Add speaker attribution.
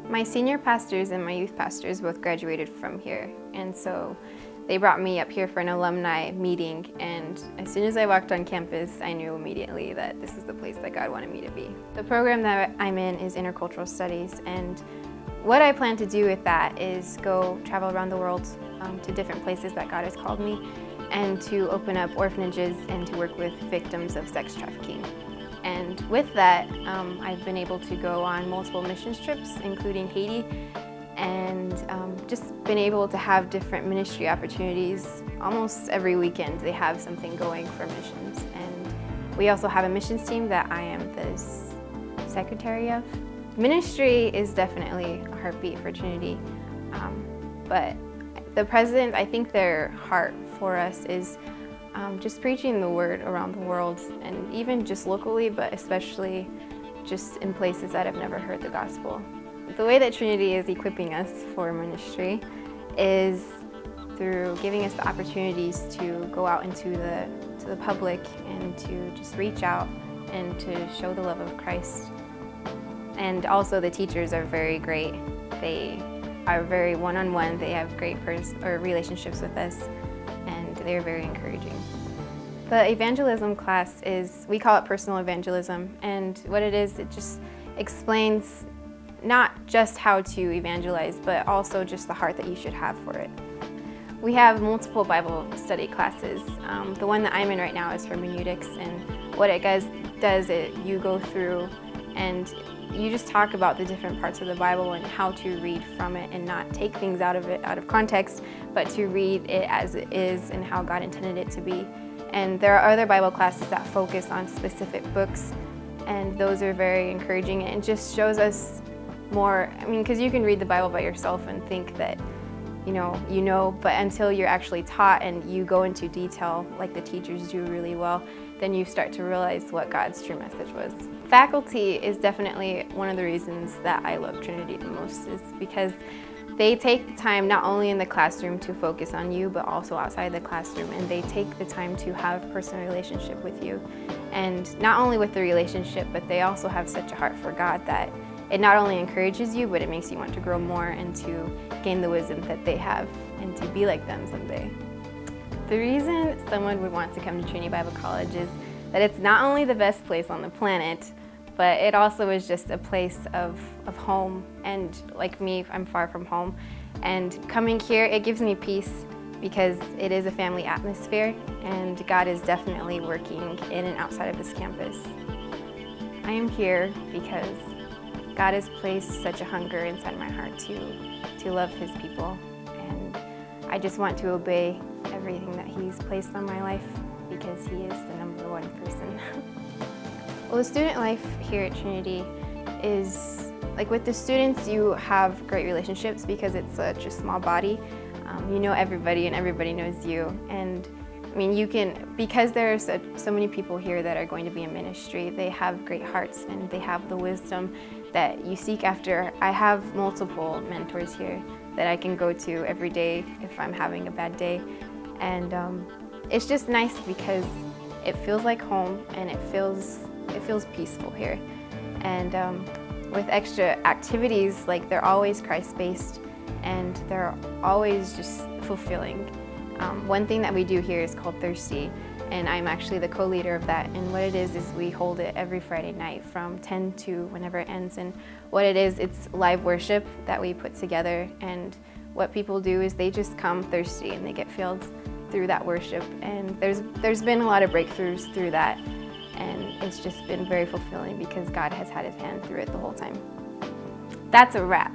Speaker 1: My senior pastors and my youth pastors both graduated from here, and so they brought me up here for an alumni meeting, and as soon as I walked on campus, I knew immediately that this is the place that God wanted me to be. The program that I'm in is InterCultural Studies, and what I plan to do with that is go travel around the world to different places that God has called me, and to open up orphanages and to work with victims of sex trafficking. And with that, I've been able to go on multiple missions trips, including Haiti, and just been able to have different ministry opportunities. Almost every weekend they have something going for missions. And we also have a missions team that I am the secretary of. Ministry is definitely a heartbeat for Trinity, but the president, I think their heart for us is just preaching the word around the world, and even just locally, but especially just in places that have never heard the gospel. The way that Trinity is equipping us for ministry is through giving us the opportunities to go out into the public and to just reach out and to show the love of Christ. And also the teachers are very great. They are very one-on-one. They have great relationships with us, and they're very encouraging. The evangelism class is, we call it personal evangelism, and what it is, it just explains not just how to evangelize, but also just the heart that you should have for it. We have multiple Bible study classes. The one that I'm in right now is hermeneutics, and what it does you go through and you just talk about the different parts of the Bible and how to read from it and not take things out of context, but to read it as it is and how God intended it to be. And there are other Bible classes that focus on specific books, and those are very encouraging, and it just shows us more, because you can read the Bible by yourself and think that you know, but until you're actually taught and you go into detail like the teachers do really well, then you start to realize what God's true message was. Faculty is definitely one of the reasons that I love Trinity the most, is because they take the time not only in the classroom to focus on you, but also outside the classroom, and they take the time to have a personal relationship with you. And not only with the relationship, but they also have such a heart for God that it not only encourages you, but it makes you want to grow more and to gain the wisdom that they have and to be like them someday. The reason someone would want to come to Trinity Bible College is that it's not only the best place on the planet, but it also is just a place of home. And like me, I'm far from home. And coming here, it gives me peace because it is a family atmosphere, and God is definitely working in and outside of this campus. I am here because God has placed such a hunger inside my heart to love His people, and I just want to obey everything that He's placed on my life because He is the #1 person. Well, the student life here at Trinity is, like with the students, you have great relationships because it's such a small body. You know everybody and everybody knows you, and because there are so many people here that are going to be in ministry, they have great hearts and they have the wisdom that you seek after. I have multiple mentors here that I can go to every day if I'm having a bad day, and it's just nice because it feels like home and it feels peaceful here. And with extra activities, like they're always Christ-based and they're always just fulfilling. One thing that we do here is called Thirsty, and I'm actually the co-leader of that, and what it is we hold it every Friday night from 10 to whenever it ends. And what it is, it's live worship that we put together, and what people do is they just come thirsty and they get filled through that worship, and there's been a lot of breakthroughs through that, and it's just been very fulfilling because God has had His hand through it the whole time. That's a wrap.